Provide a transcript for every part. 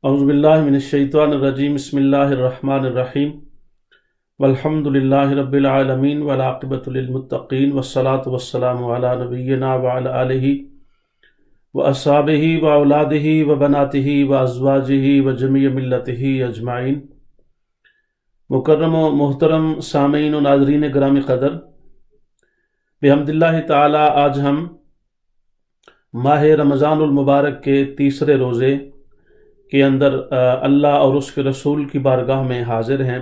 اعوذ باللہ من الشیطان الرجیم بسم اللہ الرحمن الرحیم والحمد للہ رب العالمین والعاقبۃ للمتقین والصلاة والسلام علی نبینا وعلی آلہ واصحابہ واولادہ وبناتہ وازواجہ وجمیع ملتہ اجمعین۔ مکرم و محترم سامعین و ناظرین گرامی قدر، بحمد اللہ تعالی آج ہم ماہ رمضان المبارک کے تیسرے روزے کے اندر اللہ اور اس کے رسول کی بارگاہ میں حاضر ہیں،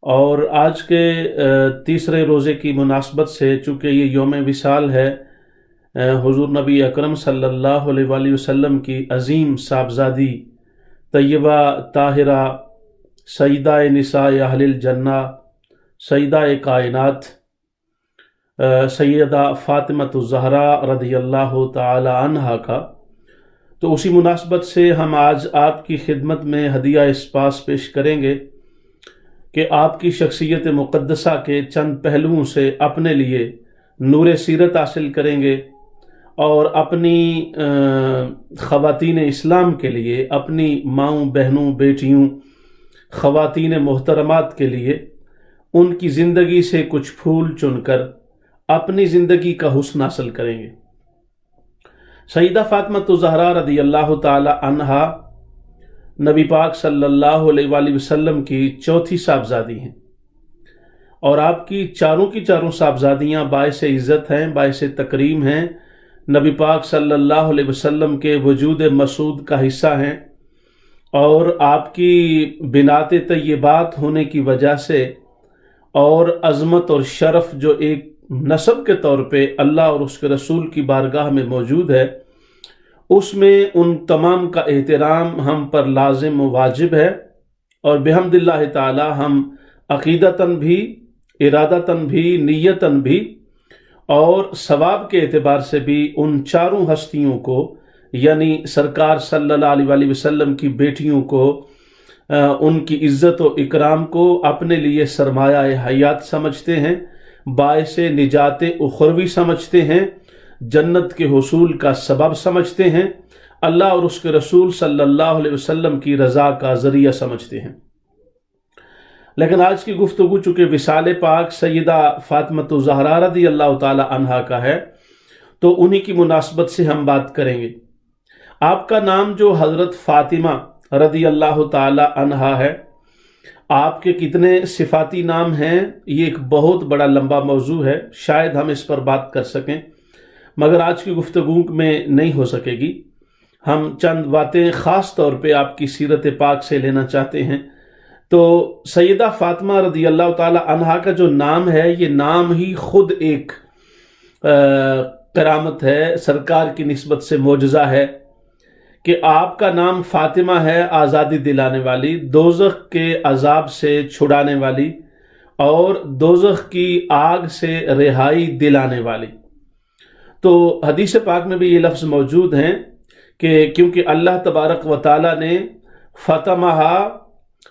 اور آج کے تیسرے روزے کی مناسبت سے چونکہ یہ یوم وصال ہے حضور نبی اکرم صلی اللہ علیہ وآلہ وسلم کی عظیم صاحبزادی طیبہ طاہرہ سیدہ نساء اہل الجنہ سیدہ کائنات سیدہ فاطمہ الزہراء رضی اللہ تعالی عنہا کا، تو اسی مناسبت سے ہم آج آپ کی خدمت میں ہدیہ اسپاس پیش کریں گے کہ آپ کی شخصیت مقدسہ کے چند پہلوؤں سے اپنے لیے نور سیرت حاصل کریں گے، اور اپنی خواتین اسلام کے لیے، اپنی ماؤں بہنوں بیٹیوں خواتین محترمات کے لیے ان کی زندگی سے کچھ پھول چن کر اپنی زندگی کا حسن حاصل کریں گے۔ سیدہ فاطمہ الزہراء رضی اللہ تعالی عنہا نبی پاک صلی اللہ علیہ وآلہ وسلم کی چوتھی صاحبزادی ہیں، اور آپ کی چاروں صاحبزادیاں باعث عزت ہیں، باعث تکریم ہیں، نبی پاک صلی اللہ علیہ وسلم کے وجود مسعود کا حصہ ہیں، اور آپ کی بنات طیبات ہونے کی وجہ سے اور عظمت اور شرف جو ایک نسب کے طور پہ اللہ اور اس کے رسول کی بارگاہ میں موجود ہے، اس میں ان تمام کا احترام ہم پر لازم و واجب ہے، اور بحمد اللہ تعالی ہم عقیدتاً بھی، ارادتاً بھی، نیتاً بھی اور ثواب کے اعتبار سے بھی ان چاروں ہستیوں کو، یعنی سرکار صلی اللہ علیہ وآلہ وسلم کی بیٹیوں کو، ان کی عزت و اکرام کو اپنے لیے سرمایہ حیات سمجھتے ہیں، باعث نجات اخروی سمجھتے ہیں، جنت کے حصول کا سبب سمجھتے ہیں، اللہ اور اس کے رسول صلی اللہ علیہ وسلم کی رضا کا ذریعہ سمجھتے ہیں۔ لیکن آج کی گفتگو چونکہ وصال پاک سیدہ فاطمہ الزہراء رضی اللہ تعالی عنہا کا ہے، تو انہی کی مناسبت سے ہم بات کریں گے۔ آپ کا نام جو حضرت فاطمہ رضی اللہ تعالی عنہا ہے، آپ کے کتنے صفاتی نام ہیں، یہ ایک بہت بڑا لمبا موضوع ہے، شاید ہم اس پر بات کر سکیں، مگر آج کی گفتگو میں نہیں ہو سکے گی۔ ہم چند باتیں خاص طور پہ آپ کی سیرت پاک سے لینا چاہتے ہیں۔ تو سیدہ فاطمہ رضی اللہ تعالی عنہا کا جو نام ہے، یہ نام ہی خود ایک کرامت ہے، سرکار کی نسبت سے معجزہ ہے کہ آپ کا نام فاطمہ ہے، آزادی دلانے والی، دوزخ کے عذاب سے چھڑانے والی، اور دوزخ کی آگ سے رہائی دلانے والی۔ تو حدیث پاک میں بھی یہ لفظ موجود ہیں کہ کیونکہ اللہ تبارک و تعالی نے فاطمہ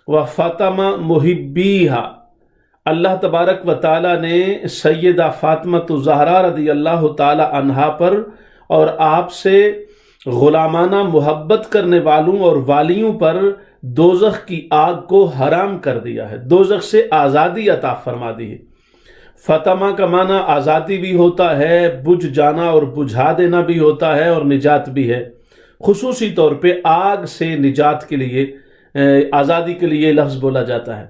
و فاطمہ محبیہا، اللہ تبارک و تعالی نے سیدہ فاطمہ الزہراء رضی اللہ تعالی عنہا پر اور آپ سے غلامانہ محبت کرنے والوں اور والیوں پر دوزخ کی آگ کو حرام کر دیا ہے، دوزخ سے آزادی عطا فرما دی ہے۔ فاطمہ کا معنی آزادی بھی ہوتا ہے، بجھ جانا اور بجھا دینا بھی ہوتا ہے، اور نجات بھی ہے۔ خصوصی طور پہ آگ سے نجات کے لیے، آزادی کے لیے لفظ بولا جاتا ہے۔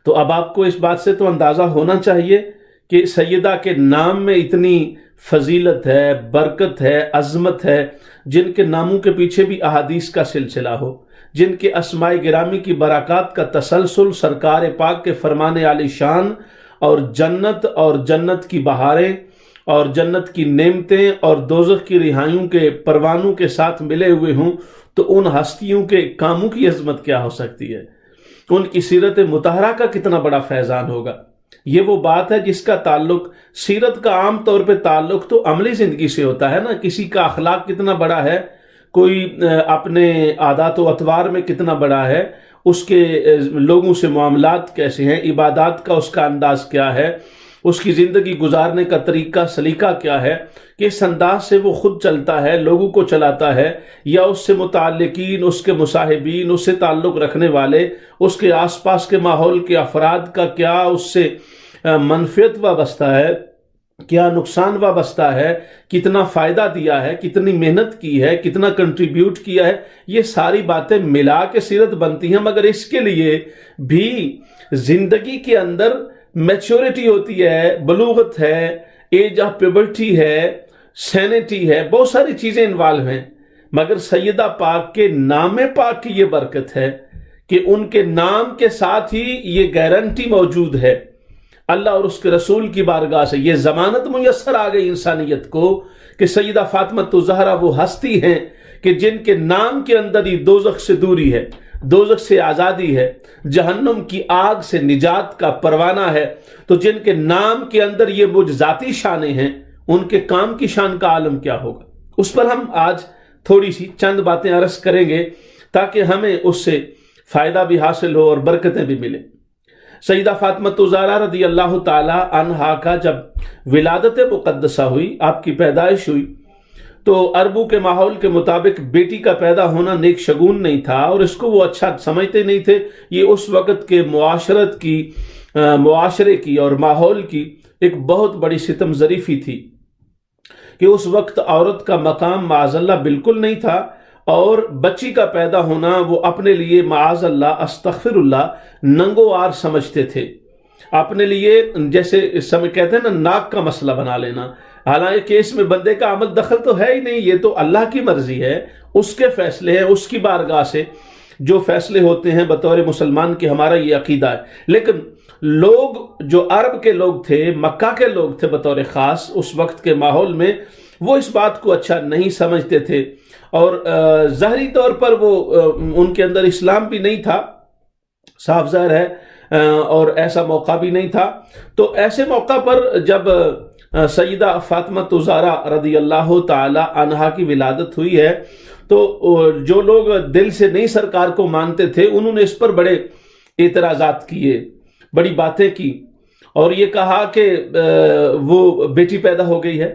تو اب آپ کو اس بات سے تو اندازہ ہونا چاہیے کہ سیدہ کے نام میں اتنی فضیلت ہے، برکت ہے، عظمت ہے، جن کے ناموں کے پیچھے بھی احادیث کا سلسلہ ہو، جن کے اسماء گرامی کی برکات کا تسلسل سرکار پاک کے فرمان عالی شان اور جنت کی بہاریں اور جنت کی نعمتیں اور دوزخ کی رہائیوں کے پروانوں کے ساتھ ملے ہوئے ہوں، تو ان ہستیوں کے کاموں کی عظمت کیا ہو سکتی ہے، ان کی سیرت مطہرہ کا کتنا بڑا فیضان ہوگا۔ یہ وہ بات ہے جس کا تعلق، سیرت کا عام طور پہ تعلق تو عملی زندگی سے ہوتا ہے نا، کسی کا اخلاق کتنا بڑا ہے، کوئی اپنے عادات و اطوار میں کتنا بڑا ہے، اس کے لوگوں سے معاملات کیسے ہیں، عبادات کا اس کا انداز کیا ہے، اس کی زندگی گزارنے کا طریقہ سلیقہ کیا ہے کہ اس انداز سے وہ خود چلتا ہے، لوگوں کو چلاتا ہے، یا اس سے متعلقین، اس کے مصاحبین، اس سے تعلق رکھنے والے، اس کے آس پاس کے ماحول کے افراد کا کیا اس سے منفعت وابستہ ہے، کیا نقصان وابستہ ہے، کتنا فائدہ دیا ہے، کتنی محنت کی ہے، کتنا کنٹریبیوٹ کیا ہے، یہ ساری باتیں ملا کے سیرت بنتی ہیں۔ مگر اس کے لیے بھی زندگی کے اندر میچورٹی ہوتی ہے، بلوغت ہے، ایج آف پیوبرٹی ہے، سینٹی ہے، بہت ساری چیزیں انوالو ہیں۔ مگر سیدہ پاک کے نام پاک کی یہ برکت ہے کہ ان کے نام کے ساتھ ہی یہ گارنٹی موجود ہے، اللہ اور اس کے رسول کی بارگاہ سے یہ ضمانت میسر آ گئی انسانیت کو کہ سیدہ فاطمہ الزہرا وہ ہستی ہیں کہ جن کے نام کے اندر ہی دوزخ سے دوری ہے، دوزخ سے آزادی ہے، جہنم کی آگ سے نجات کا پروانہ ہے۔ تو جن کے نام کے اندر یہ معجزاتی شانیں ہیں، ان کے کام کی شان کا عالم کیا ہوگا، اس پر ہم آج تھوڑی سی چند باتیں عرض کریں گے تاکہ ہمیں اس سے فائدہ بھی حاصل ہو اور برکتیں بھی ملیں۔ سیدہ فاطمہ الزہرا رضی اللہ تعالی عنہا کا جب ولادت مقدسہ ہوئی، آپ کی پیدائش ہوئی، تو عربوں کے ماحول کے مطابق بیٹی کا پیدا ہونا نیک شگون نہیں تھا، اور اس کو وہ اچھا سمجھتے نہیں تھے۔ یہ اس وقت کے معاشرے کی اور ماحول کی ایک بہت بڑی ستم ظریفی تھی کہ اس وقت عورت کا مقام معاذ اللہ بالکل نہیں تھا، اور بچی کا پیدا ہونا وہ اپنے لیے معاذ اللہ استغفر اللہ ننگو آر سمجھتے تھے، اپنے لیے جیسے کہتے ہیں نا ناک کا مسئلہ بنا لینا۔ حالانکہ اس میں بندے کا عمل دخل تو ہے ہی نہیں، یہ تو اللہ کی مرضی ہے، اس کے فیصلے ہیں، اس کی بارگاہ سے جو فیصلے ہوتے ہیں بطور مسلمان کے ہمارا یہ عقیدہ ہے۔ لیکن لوگ جو عرب کے لوگ تھے، مکہ کے لوگ تھے بطور خاص، اس وقت کے ماحول میں وہ اس بات کو اچھا نہیں سمجھتے تھے، اور ظاہری طور پر وہ ان کے اندر اسلام بھی نہیں تھا، صاف ظاہر ہے، اور ایسا موقع بھی نہیں تھا۔ تو ایسے موقع پر جب سیدہ فاطمہ الزہرا رضی اللہ تعالی عنہا کی ولادت ہوئی ہے، تو جو لوگ دل سے نہیں سرکار کو مانتے تھے، انہوں نے اس پر بڑے اعتراضات کیے، بڑی باتیں کی، اور یہ کہا کہ وہ بیٹی پیدا ہو گئی ہے،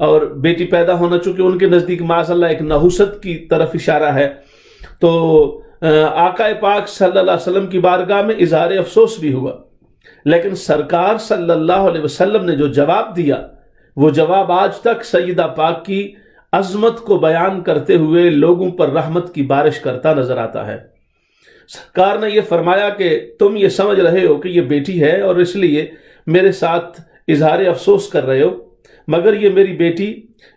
اور بیٹی پیدا ہونا چونکہ ان کے نزدیک معاذ اللہ ایک نحوست کی طرف اشارہ ہے۔ تو آقا پاک صلی اللہ علیہ وسلم کی بارگاہ میں اظہار افسوس بھی ہوا، لیکن سرکار صلی اللہ علیہ وسلم نے جو جواب دیا، وہ جواب آج تک سیدہ پاک کی عظمت کو بیان کرتے ہوئے لوگوں پر رحمت کی بارش کرتا نظر آتا ہے۔ سرکار نے یہ فرمایا کہ تم یہ سمجھ رہے ہو کہ یہ بیٹی ہے اور اس لیے میرے ساتھ اظہار افسوس کر رہے ہو، مگر یہ میری بیٹی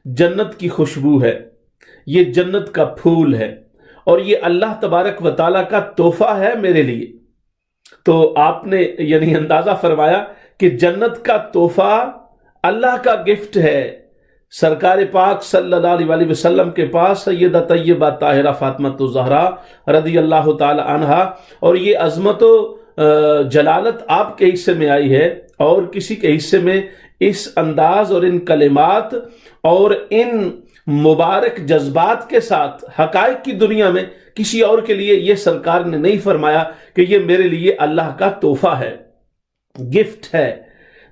جنت کی خوشبو ہے، یہ جنت کا پھول ہے، اور یہ اللہ تبارک و تعالیٰ کا تحفہ ہے میرے لیے۔ تو آپ نے یعنی اندازہ فرمایا کہ جنت کا تحفہ اللہ کا گفٹ ہے سرکار پاک صلی اللہ علیہ وسلم کے پاس سیدہ طیبہ طاہرہ فاطمہ الزہرا رضی اللہ تعالی عنہا، اور یہ عظمت و جلالت آپ کے حصے میں آئی ہے، اور کسی کے حصے میں اس انداز اور ان کلمات اور ان مبارک جذبات کے ساتھ حقائق کی دنیا میں کسی اور کے لیے یہ سرکار نے نہیں فرمایا کہ یہ میرے لیے اللہ کا تحفہ ہے، گفٹ ہے۔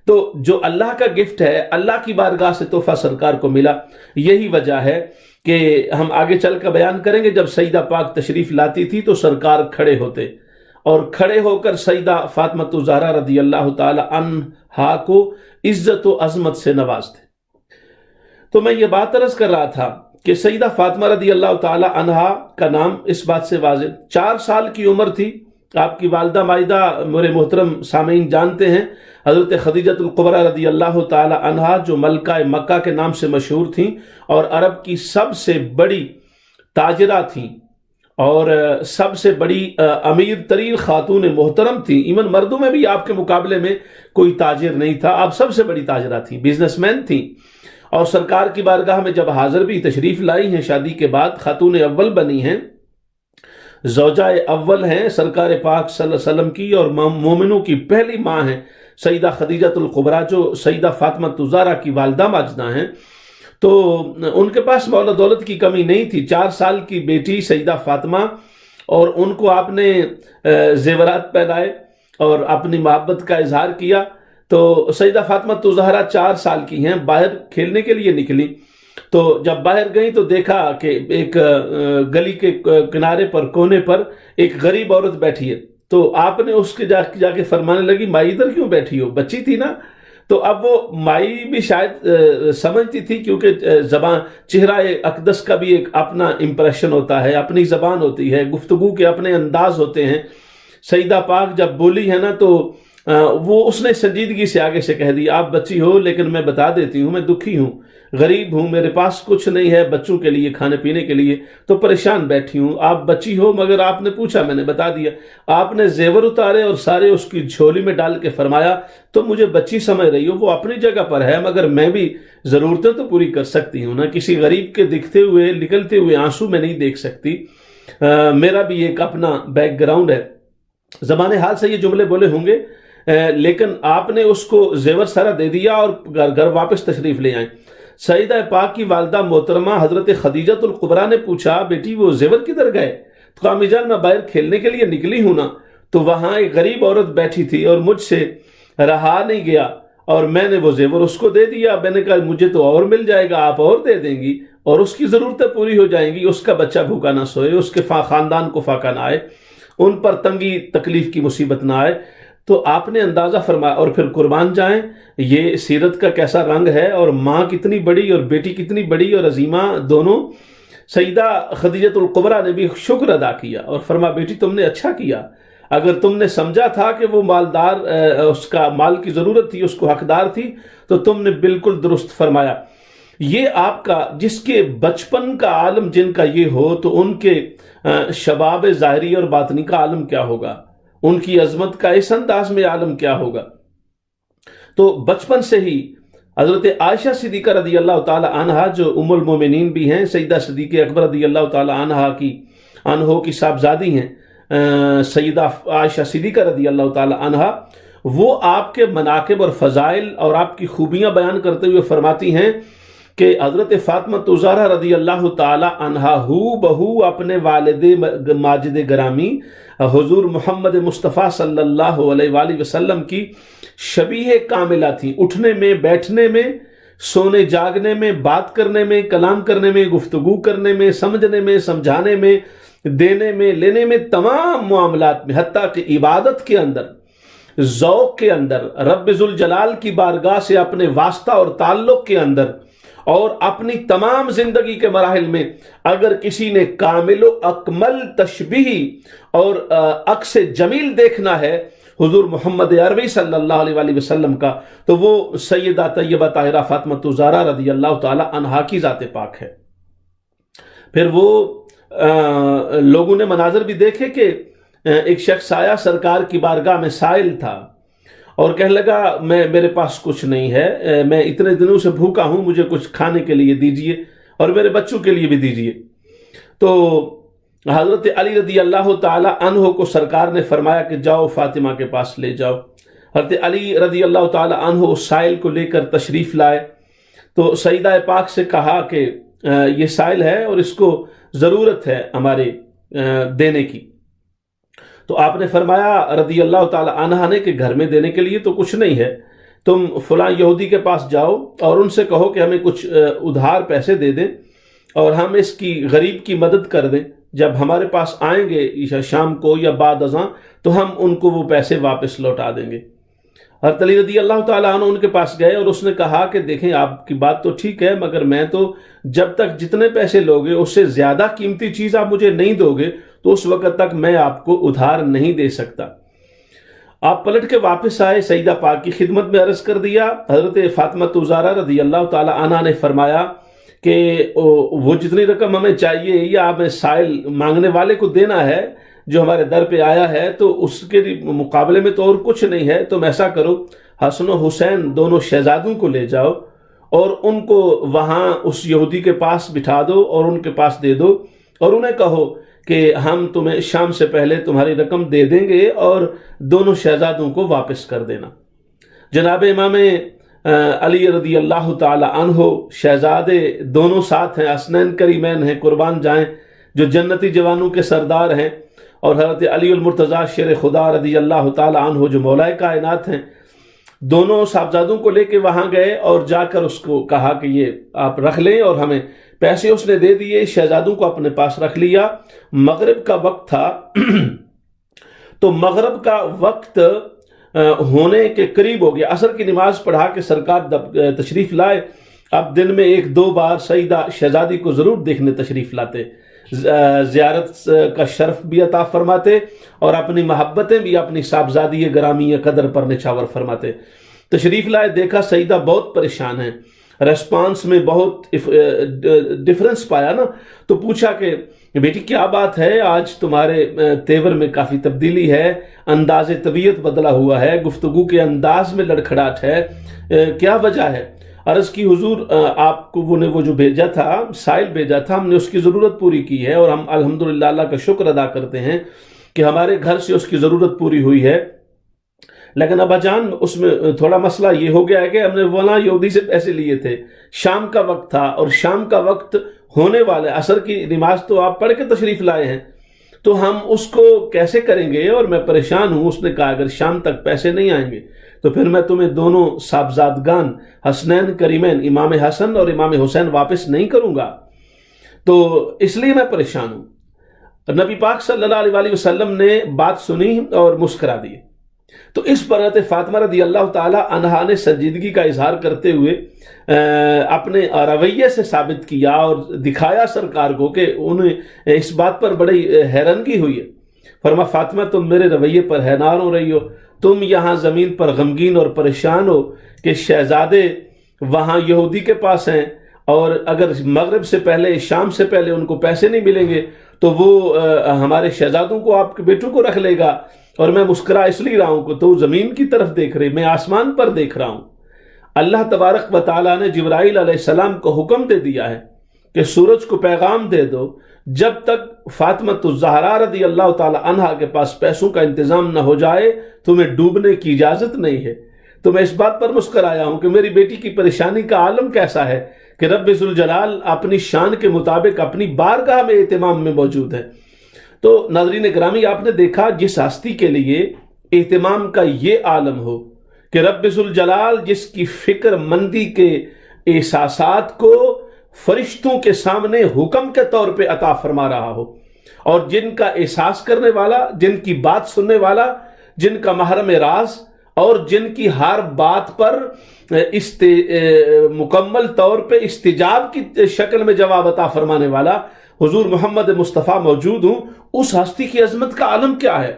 تو جو اللہ کا گفٹ ہے، اللہ کی بارگاہ سے تحفہ سرکار کو ملا۔ یہی وجہ ہے کہ ہم آگے چل کر بیان کریں گے، جب سیدہ پاک تشریف لاتی تھی تو سرکار کھڑے ہوتے، اور کھڑے ہو کر سیدہ فاطمہ الزہرا رضی اللہ تعالی عنہا کو عزت و عظمت سے نوازتے۔ تو میں یہ بات عرض کر رہا تھا کہ سیدہ فاطمہ رضی اللہ تعالی عنہا کا نام اس بات سے واضح، 4 سال کی عمر تھی۔ آپ کی والدہ مائدہ میرے محترم سامعین جانتے ہیں، حضرت خدیجۃ الکبریٰ رضی اللہ تعالی عنہا، جو ملکہ مکہ کے نام سے مشہور تھیں اور عرب کی سب سے بڑی تاجرہ تھیں، اور سب سے بڑی امیر ترین خاتون محترم تھیں۔ ایون مردوں میں بھی آپ کے مقابلے میں کوئی تاجر نہیں تھا، آپ سب سے بڑی تاجرہ تھیں، بزنس مین تھیں، اور سرکار کی بارگاہ میں جب حاضر بھی تشریف لائی ہیں، شادی کے بعد خاتون اول بنی ہیں، زوجہ اول ہیں سرکار پاک صلی اللہ علیہ وسلم کی، اور مومنوں کی پہلی ماں ہیں سیدہ خدیجۃ الکبریٰ، جو سیدہ فاطمہ الزہرا کی والدہ ماجدہ ہیں۔ تو ان کے پاس مال و دولت کی کمی نہیں تھی۔ 4 سال کی بیٹی سیدہ فاطمہ، اور ان کو آپ نے زیورات پہنائے اور اپنی محبت کا اظہار کیا۔ تو سیدہ فاطمہ زہرا 4 سال کی ہیں، باہر کھیلنے کے لیے نکلی، تو جب باہر گئیں تو دیکھا کہ ایک گلی کے کنارے پر کونے پر ایک غریب عورت بیٹھی ہے، تو آپ نے اس کے جا کے فرمانے لگی مائی ادھر کیوں بیٹھی ہو؟ بچی تھی نا۔ تو اب وہ مائی بھی شاید سمجھتی تھی، کیونکہ زبان چہرہ اقدس کا بھی ایک اپنا امپریشن ہوتا ہے، اپنی زبان ہوتی ہے، گفتگو کے اپنے انداز ہوتے ہیں۔ سیدہ پاک جب بولی ہے نا تو وہ اس نے سنجیدگی سے آگے سے کہہ دی آپ بچی ہو لیکن میں بتا دیتی ہوں میں دکھی ہوں، غریب ہوں، میرے پاس کچھ نہیں ہے بچوں کے لیے کھانے پینے کے لیے، تو پریشان بیٹھی ہوں۔ آپ بچی ہو مگر آپ نے پوچھا، میں نے بتا دیا۔ آپ نے زیور اتارے اور سارے اس کی جھولی میں ڈال کے فرمایا تو مجھے بچی سمجھ رہی ہو، وہ اپنی جگہ پر ہے مگر میں بھی ضرورتیں تو پوری کر سکتی ہوں نا، کسی غریب کے دکھتے ہوئے نکلتے ہوئے آنسو میں نہیں دیکھ سکتی، میرا بھی ایک اپنا بیک گراؤنڈ ہے۔ زبان حال سے یہ جملے بولے ہوں گے، لیکن آپ نے اس کو زیور سارا دے دیا اور گھر واپس تشریف لے آئیں۔ سیدہ پاک کی والدہ محترمہ حضرت خدیجۃ الکبریٰ نے پوچھا بیٹی وہ زیور کدھر گئے؟ تو امی جان میں باہر کھیلنے کے لیے نکلی ہوں نا، تو وہاں ایک غریب عورت بیٹھی تھی اور مجھ سے رہا نہیں گیا اور میں نے وہ زیور اس کو دے دیا۔ میں نے کہا مجھے تو اور مل جائے گا، آپ اور دے دیں گی اور اس کی ضرورتیں پوری ہو جائیں گی، اس کا بچہ بھوکا نہ سوئے، اس کے خاندان کو فاقہ نہ آئے، ان پر تنگی تکلیف کی مصیبت نہ آئے۔ تو آپ نے اندازہ فرمایا، اور پھر قربان جائیں یہ سیرت کا کیسا رنگ ہے، اور ماں کتنی بڑی اور بیٹی کتنی بڑی اور عظیمہ دونوں۔ سیدہ خدیجۃ الکبریٰ نے بھی شکر ادا کیا اور فرما بیٹی تم نے اچھا کیا، اگر تم نے سمجھا تھا کہ وہ مالدار اس کا مال کی ضرورت تھی، اس کو حقدار تھی، تو تم نے بالکل درست فرمایا۔ یہ آپ کا جس کے بچپن کا عالم جن کا یہ ہو تو ان کے شباب ظاہری اور باطنی کا عالم کیا ہوگا، ان کی عظمت کا اس انداز میں عالم کیا ہوگا۔ تو بچپن سے ہی حضرت عائشہ صدیقہ رضی اللہ تعالی عنہا جو ام المومنین بھی ہیں، سیدہ صدیقہ اکبر رضی اللہ تعالی عنہ کی صاحبزادی ہیں، سیدہ عائشہ صدیقہ رضی اللہ تعالی عنہا، وہ آپ کے مناقب اور فضائل اور آپ کی خوبیاں بیان کرتے ہوئے فرماتی ہیں کہ حضرت فاطمہ زہرا رضی اللہ تعالی عنہا ہو بہو اپنے والد ماجد گرامی حضور محمد مصطفیٰ صلی اللہ علیہ وآلہ وسلم کی شبیہ کاملہ تھی، اٹھنے میں، بیٹھنے میں، سونے جاگنے میں، بات کرنے میں، کلام کرنے میں، گفتگو کرنے میں، سمجھنے میں، سمجھانے میں، دینے میں، لینے میں، تمام معاملات میں، حتیٰ کہ عبادت کے اندر، ذوق کے اندر، رب ذوالجلال کی بارگاہ سے اپنے واسطہ اور تعلق کے اندر، اور اپنی تمام زندگی کے مراحل میں اگر کسی نے کامل و اکمل تشبیہ اور عکس جمیل دیکھنا ہے حضور محمد عربی صلی اللہ علیہ وآلہ وسلم کا، تو وہ سیدہ طیبہ طاہرہ فاطمہ زہرا رضی اللہ تعالی عنہا کی ذات پاک ہے۔ پھر وہ لوگوں نے مناظر بھی دیکھے کہ ایک شخص آیا سرکار کی بارگاہ میں سائل تھا اور کہنے لگا میرے پاس کچھ نہیں ہے، میں اتنے دنوں سے بھوکا ہوں، مجھے کچھ کھانے کے لیے دیجئے اور میرے بچوں کے لیے بھی دیجئے۔ تو حضرت علی رضی اللہ تعالی عنہ کو سرکار نے فرمایا کہ جاؤ فاطمہ کے پاس لے جاؤ۔ حضرت علی رضی اللہ تعالی عنہ اس سائل کو لے کر تشریف لائے، تو سیدہ پاک سے کہا کہ یہ سائل ہے اور اس کو ضرورت ہے ہمارے دینے کی۔ تو آپ نے فرمایا رضی اللہ تعالی عنہ نے کہ گھر میں دینے کے لیے تو کچھ نہیں ہے، تم فلاں یہودی کے پاس جاؤ اور ان سے کہو کہ ہمیں کچھ ادھار پیسے دے دیں اور ہم اس کی غریب کی مدد کر دیں، جب ہمارے پاس آئیں گے شام کو یا بعد ازاں تو ہم ان کو وہ پیسے واپس لوٹا دیں گے۔ حضرت علی رضی اللہ تعالیٰ عنہ ان کے پاس گئے اور اس نے کہا کہ دیکھیں آپ کی بات تو ٹھیک ہے مگر میں تو جب تک جتنے پیسے لوگے اس سے زیادہ قیمتی چیز آپ مجھے نہیں دو گے تو اس وقت تک میں آپ کو ادھار نہیں دے سکتا۔ آپ پلٹ کے واپس آئے، سیدہ پاک کی خدمت میں عرض کر دیا۔ حضرت فاطمہ زہرا رضی اللہ تعالی عنہا نے فرمایا کہ وہ جتنی رقم ہمیں چاہیے یا ہمیں سائل مانگنے والے کو دینا ہے جو ہمارے در پہ آیا ہے تو اس کے مقابلے میں تو اور کچھ نہیں ہے، تم ایسا کرو حسن و حسین دونوں شہزادوں کو لے جاؤ اور ان کو وہاں اس یہودی کے پاس بٹھا دو اور ان کے پاس دے دو اور انہیں کہو کہ ہم تمہیں شام سے پہلے تمہاری رقم دے دیں گے اور دونوں شہزادوں کو واپس کر دینا۔ جناب امام علی رضی اللہ تعالی عنہ شہزادے دونوں ساتھ ہیں، حسنین کریمین ہیں، قربان جائیں، جو جنتی جوانوں کے سردار ہیں، اور حضرت علی المرتضیٰ شیر خدا رضی اللہ تعالی عنہ جو مولا کائنات ہیں، دونوں صاحبزادوں کو لے کے وہاں گئے اور جا کر اس کو کہا کہ یہ آپ رکھ لیں اور ہمیں پیسے اس نے دے دیے، شہزادوں کو اپنے پاس رکھ لیا۔ مغرب کا وقت تھا تو مغرب کا وقت ہونے کے قریب ہو گیا، عصر کی نماز پڑھا کے سرکار تشریف لائے۔ اب دن میں 1-2 بار سیدہ شہزادی کو ضرور دیکھنے تشریف لاتے، زیارت کا شرف بھی عطا فرماتے اور اپنی محبتیں بھی اپنی صاحبزادی گرامی قدر پر نچھاور فرماتے۔ تشریف لائے، دیکھا سیدہ بہت پریشان ہیں، ریسپانس میں بہت ڈفرنس پایا نا، تو پوچھا کہ بیٹی کیا بات ہے، آج تمہارے تیور میں کافی تبدیلی ہے، انداز طبیعت بدلا ہوا ہے، گفتگو کے انداز میں لڑکھڑاہٹ ہے، کیا وجہ ہے؟ عرض کی حضور آپ کو وہ جو بھیجا تھا، سائل بھیجا تھا، ہم نے اس کی ضرورت پوری کی ہے اور ہم الحمدللہ اللہ کا شکر ادا کرتے ہیں کہ ہمارے گھر سے اس کی ضرورت پوری ہوئی ہے، لیکن ابا جان اس میں تھوڑا مسئلہ یہ ہو گیا ہے کہ ہم نے وہاں یہودی سے پیسے لیے تھے، شام کا وقت تھا اور شام کا وقت ہونے والا ہے، عصر کی نماز تو آپ پڑھ کے تشریف لائے ہیں، تو ہم اس کو کیسے کریں گے اور میں پریشان ہوں۔ اس نے کہا اگر شام تک پیسے نہیں آئیں گے تو پھر میں تمہیں دونوں صاحبزادگان حسنین کریمین امام حسن اور امام حسین واپس نہیں کروں گا، تو اس لیے میں پریشان ہوں۔ نبی پاک صلی اللہ علیہ وسلم نے بات سنی اور مسکرا دی، تو اس پر حضرت فاطمہ رضی اللہ تعالی عنہا نے سنجیدگی کا اظہار کرتے ہوئے اپنے رویے سے ثابت کیا اور دکھایا سرکار کو کہ انہیں اس بات پر بڑی حیرانگی ہوئی ہے۔ فرما فاطمہ تم میرے رویے پر حیران ہو رہی ہو، تم یہاں زمین پر غمگین اور پریشان ہو کہ شہزادے وہاں یہودی کے پاس ہیں اور اگر مغرب سے پہلے شام سے پہلے ان کو پیسے نہیں ملیں گے تو وہ ہمارے شہزادوں کو آپ کے بیٹوں کو رکھ لے گا، اور میں مسکرا اس لیے رہا ہوں کہ تو زمین کی طرف دیکھ رہے، میں آسمان پر دیکھ رہا ہوں۔ اللہ تبارک و تعالیٰ نے جبرائیل علیہ السلام کو حکم دے دیا ہے کہ سورج کو پیغام دے دو جب تک فاطمہ الزہرا رضی اللہ تعالی عنہا کے پاس پیسوں کا انتظام نہ ہو جائے تمہیں ڈوبنے کی اجازت نہیں ہے۔ تو میں اس بات پر مسکرایا ہوں کہ میری بیٹی کی پریشانی کا عالم کیسا ہے کہ رب ذوالجلال اپنی شان کے مطابق اپنی بارگاہ میں اہتمام میں موجود ہے۔ تو ناظرین گرامی آپ نے دیکھا جس ہستی کے لیے اہتمام کا یہ عالم ہو کہ رب ذوالجلال جس کی فکر مندی کے احساسات کو فرشتوں کے سامنے حکم کے طور پہ عطا فرما رہا ہو، اور جن کا احساس کرنے والا، جن کی بات سننے والا، جن کا محرم راز اور جن کی ہر بات پر مکمل طور پہ استجاب کی شکل میں جواب عطا فرمانے والا حضور محمد مصطفیٰ موجود ہوں، اس ہستی کی عظمت کا عالم کیا ہے،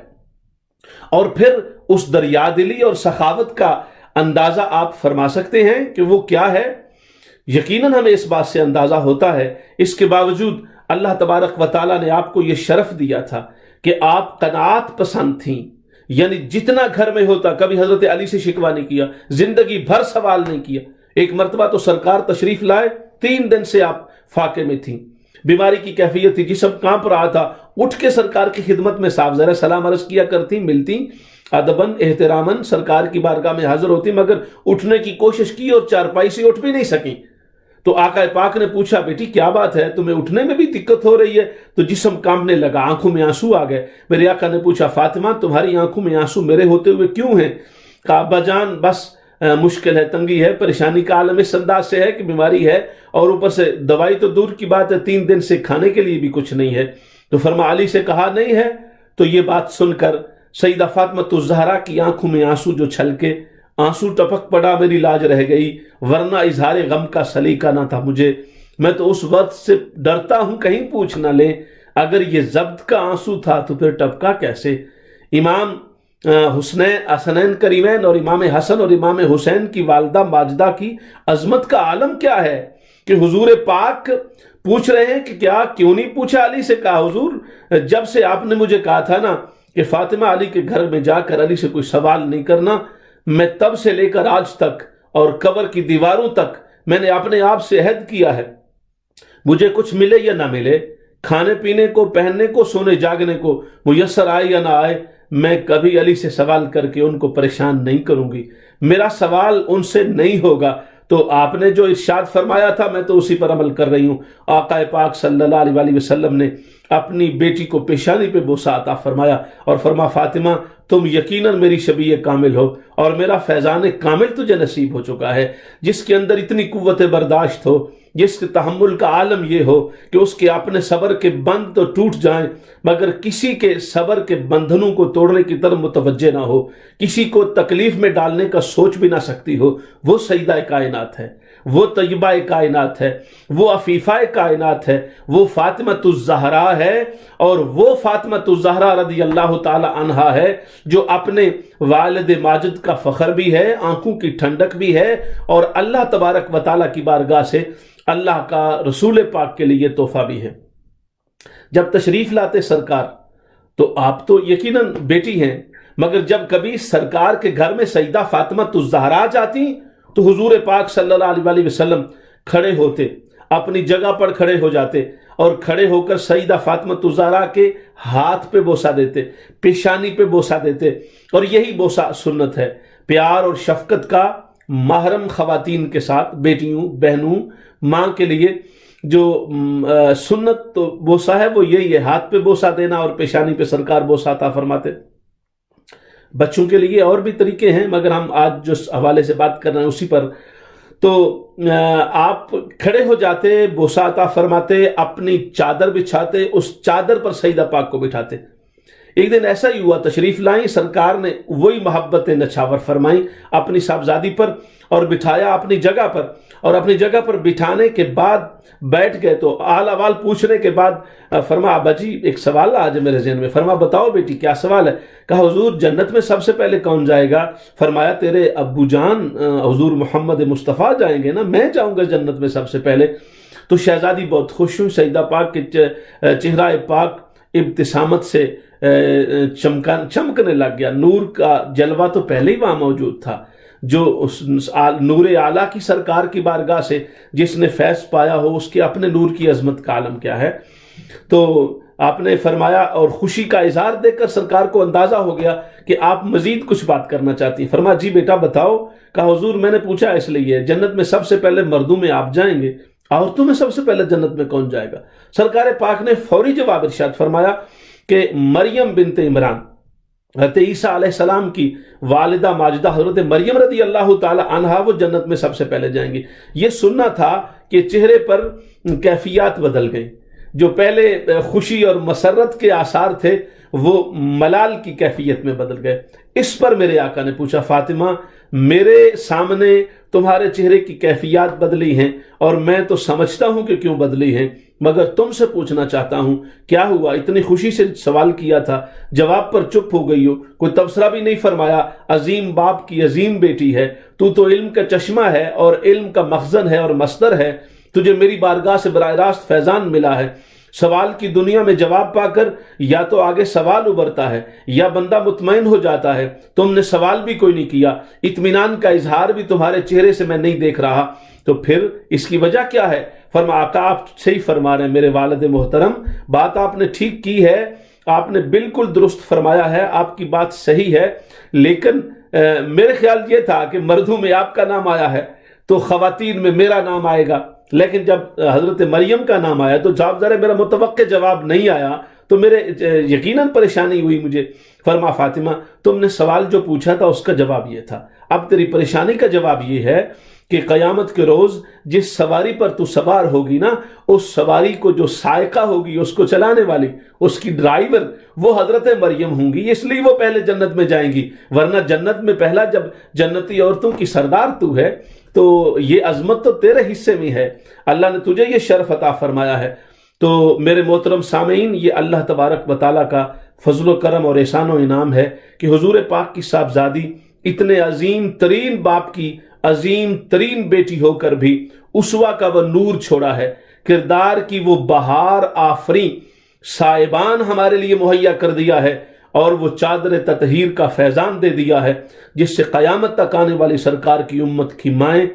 اور پھر اس دریا دلی اور سخاوت کا اندازہ آپ فرما سکتے ہیں کہ وہ کیا ہے۔ یقیناً ہمیں اس بات سے اندازہ ہوتا ہے، اس کے باوجود اللہ تبارک و تعالیٰ نے آپ کو یہ شرف دیا تھا کہ آپ قناعت پسند تھیں، یعنی جتنا گھر میں ہوتا کبھی حضرت علی سے شکوہ نہیں کیا، زندگی بھر سوال نہیں کیا۔ ایک مرتبہ تو سرکار تشریف لائے، 3 دن سے آپ فاقے میں تھیں، بیماری کی کیفیت تھی، جسم کانپ رہا تھا، اٹھ کے سرکار کی خدمت میں صاف ذرا سلام عرض کیا کرتی، ملتی، ادباً احتراماً سرکار کی بارگاہ میں حاضر ہوتی، مگر اٹھنے کی کوشش کی اور چارپائی سے اٹھ بھی نہیں سکیں۔ تو آقا پاک نے پوچھا بیٹی کیا بات ہے، تمہیں اٹھنے میں بھی دقت ہو رہی ہے؟ تو جسم کانپنے لگا، آنکھوں میں آنسو آ گئے۔ میرے آقا نے پوچھا فاطمہ تمہاری آنکھوں میں آنسو میرے ہوتے ہوئے کیوں ہیں؟ کہا ابا جان بس مشکل ہے، تنگی ہے، پریشانی کا عالم اس انداز سے ہے کہ بیماری ہے، اور اوپر سے دوائی تو دور کی بات ہے، 3 دن سے کھانے کے لیے بھی کچھ نہیں ہے۔ تو فرما علی سے کہا نہیں ہے؟ تو یہ بات سن کر سیدہ فاطمہ الزہرا کی آنکھوں میں آنسو جو چھلکے، آنسو ٹپک پڑا، میری لاج رہ گئی، ورنہ اظہار غم کا سلیقہ نہ تھا مجھے، میں تو اس وقت سے ڈرتا ہوں کہیں پوچھ نہ لیں، اگر یہ ضبط کا آنسو تھا تو پھر ٹپکا کیسے؟ امام حسنین کریمین اور امام حسن اور امام حسین کی والدہ ماجدہ کی عظمت کا عالم کیا ہے کہ حضور پاک پوچھ رہے ہیں کہ کیوں نہیں پوچھا علی سے؟ کہا حضور جب سے آپ نے مجھے کہا تھا نا کہ فاطمہ علی کے گھر میں جا کر علی سے کوئی سوال نہیں کرنا، میں تب سے لے کر آج تک اور قبر کی دیواروں تک میں نے اپنے آپ سے عہد کیا ہے، مجھے کچھ ملے یا نہ ملے، کھانے پینے کو، پہننے کو، سونے جاگنے کو میسر آئے یا نہ آئے، میں کبھی علی سے سوال کر کے ان کو پریشان نہیں کروں گی، میرا سوال ان سے نہیں ہوگا۔ تو آپ نے جو ارشاد فرمایا تھا میں تو اسی پر عمل کر رہی ہوں۔ آقا پاک صلی اللہ علیہ وسلم نے اپنی بیٹی کو پیشانی پہ بوسہ عطا فرمایا اور فرما فاطمہ تم یقیناً میری شبیہ کامل ہو اور میرا فیضان کامل تجھے نصیب ہو چکا ہے، جس کے اندر اتنی قوت برداشت ہو، جس کے تحمل کا عالم یہ ہو کہ اس کے اپنے صبر کے بند تو ٹوٹ جائیں مگر کسی کے صبر کے بندھنوں کو توڑنے کی طرف متوجہ نہ ہو، کسی کو تکلیف میں ڈالنے کا سوچ بھی نہ سکتی ہو۔ وہ سیدہ کائنات ہے، وہ طیبہ کائنات ہے، وہ عفیفہ کائنات ہے، وہ فاطمۃ الزہرا ہے، اور وہ فاطمۃ الزہرا رضی اللہ تعالی عنہا ہے جو اپنے والد ماجد کا فخر بھی ہے، آنکھوں کی ٹھنڈک بھی ہے، اور اللہ تبارک و تعالیٰ کی بارگاہ سے اللہ کا رسول پاک کے لیے تحفہ بھی ہے۔ جب تشریف لاتے سرکار تو آپ تو یقیناً بیٹی ہیں، مگر جب کبھی سرکار کے گھر میں سیدہ فاطمۃ الزہرا جاتی تو حضور پاک صلی اللہ علیہ وسلم کھڑے ہوتے، اپنی جگہ پر کھڑے ہو جاتے اور کھڑے ہو کر سیدہ فاطمۃ الزہرا کے ہاتھ پہ بوسہ دیتے، پیشانی پہ بوسہ دیتے، اور یہی بوسہ سنت ہے۔ پیار اور شفقت کا محرم خواتین کے ساتھ، بیٹیوں، بہنوں، ماں کے لیے جو سنت تو بوسہ ہے وہ یہی ہے، ہاتھ پہ بوسہ دینا اور پیشانی پہ سرکار بوسہ عطا فرماتے۔ بچوں کے لیے اور بھی طریقے ہیں مگر ہم آج جو حوالے سے بات کر رہے ہیں اسی پر۔ تو آپ کھڑے ہو جاتے، بوسہ عطا فرماتے، اپنی چادر بچھاتے، اس چادر پر سیدہ پاک کو بٹھاتے۔ ایک دن ایسا ہی ہوا، تشریف لائیں سرکار نے وہی محبتیں نچھاور فرمائیں اپنی صاحبزادی پر اور بٹھایا اپنی جگہ پر، اور اپنی جگہ پر بٹھانے کے بعد بیٹھ گئے تو آل احوال پوچھنے کے بعد فرما ابا جی ایک سوال آج میرے ذہن میں۔ فرما بتاؤ بیٹی کیا سوال ہے؟ کہا حضور جنت میں سب سے پہلے کون جائے گا؟ فرمایا تیرے ابو جان حضور محمد مصطفیٰ جائیں گے نا، میں جاؤں گا جنت میں سب سے پہلے۔ تو شہزادی بہت خوش ہوئی، سیدہ پاک کے چہرہ پاک ابتسامت سے چمکنے لگ گیا، نور کا جلوہ تو پہلے ہی وہاں موجود تھا۔ جو اس نور اعلیٰ کی سرکار کی بارگاہ سے جس نے فیض پایا ہو اس کے اپنے نور کی عظمت کا عالم کیا ہے۔ تو آپ نے فرمایا اور خوشی کا اظہار دیکھ کر سرکار کو اندازہ ہو گیا کہ آپ مزید کچھ بات کرنا چاہتی ہیں۔ فرمایا جی بیٹا بتاؤ۔ کہا حضور میں نے پوچھا اس لیے جنت میں سب سے پہلے مردوں میں آپ جائیں گے، عورتوں میں سب سے پہلے جنت میں کون جائے گا؟ سرکار پاک نے فوری جواب ارشاد فرمایا کہ مریم بنت عمران، حضرت عیسیٰ علیہ السلام کی والدہ ماجدہ حضرت مریم رضی اللہ تعالی عنہا، وہ جنت میں سب سے پہلے جائیں گی۔ یہ سننا تھا کہ چہرے پر کیفیات بدل گئیں، جو پہلے خوشی اور مسرت کے آثار تھے وہ ملال کی کیفیت میں بدل گئے۔ اس پر میرے آقا نے پوچھا فاطمہ میرے سامنے تمہارے چہرے کی کیفیات بدلی ہیں اور میں تو سمجھتا ہوں کہ کیوں بدلی ہیں، مگر تم سے پوچھنا چاہتا ہوں کیا ہوا؟ اتنی خوشی سے سوال کیا تھا، جواب پر چپ ہو گئی ہو، کوئی تبصرہ بھی نہیں فرمایا۔ عظیم باپ کی عظیم بیٹی ہے تو علم کا چشمہ ہے اور علم کا مخزن ہے اور مصدر ہے، تجھے میری بارگاہ سے براہ راست فیضان ملا ہے۔ سوال کی دنیا میں جواب پا کر یا تو آگے سوال ابھرتا ہے یا بندہ مطمئن ہو جاتا ہے، تم نے سوال بھی کوئی نہیں کیا، اطمینان کا اظہار بھی تمہارے چہرے سے میں نہیں دیکھ رہا، تو پھر اس کی وجہ کیا ہے؟ فرما آقا آپ صحیح فرما رہے ہیں میرے والد محترم، بات آپ نے ٹھیک کی ہے، آپ نے بالکل درست فرمایا ہے، آپ کی بات صحیح ہے، لیکن میرے خیال یہ تھا کہ مردوں میں آپ کا نام آیا ہے تو خواتین میں میرا نام آئے گا، لیکن جب حضرت مریم کا نام آیا تو ذرا میرا متوقع جواب نہیں آیا تو میرے یقیناً پریشانی ہوئی مجھے۔ فرما فاطمہ تم نے سوال جو پوچھا تھا اس کا جواب یہ تھا، اب تیری پریشانی کا جواب یہ ہے کہ قیامت کے روز جس سواری پر تو سوار ہوگی نا، اس سواری کو جو سائقہ ہوگی، اس کو چلانے والی، اس کی ڈرائیور وہ حضرت مریم ہوں گی، اس لیے وہ پہلے جنت میں جائیں گی، ورنہ جنت میں پہلا جب جنتی عورتوں کی سردار تو ہے تو یہ عظمت تو تیرے حصے میں ہے، اللہ نے تجھے یہ شرف عطا فرمایا ہے۔ تو میرے محترم سامعین، یہ اللہ تبارک و تعالیٰ کا فضل و کرم اور احسان و انعام ہے کہ حضور پاک کی صاحبزادی اتنے عظیم ترین باپ کی عظیم ترین بیٹی ہو کر بھی اسوہ کا وہ نور چھوڑا ہے، کردار کی وہ بہار آفریں صاحبان ہمارے لیے مہیا کر دیا ہے، اور وہ چادر تطہیر کا فیضان دے دیا ہے جس سے قیامت تک آنے والی سرکار کی امت کی مائیں،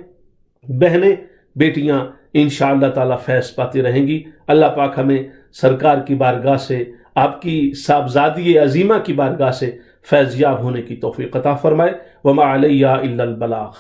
بہنیں، بیٹیاں انشاءاللہ تعالیٰ فیض پاتی رہیں گی۔ اللہ پاک ہمیں سرکار کی بارگاہ سے، آپ کی صاحبزادی عظیمہ کی بارگاہ سے فیض یاب ہونے کی توفیق عطا فرمائے۔ وما علیہ الا البلاغ۔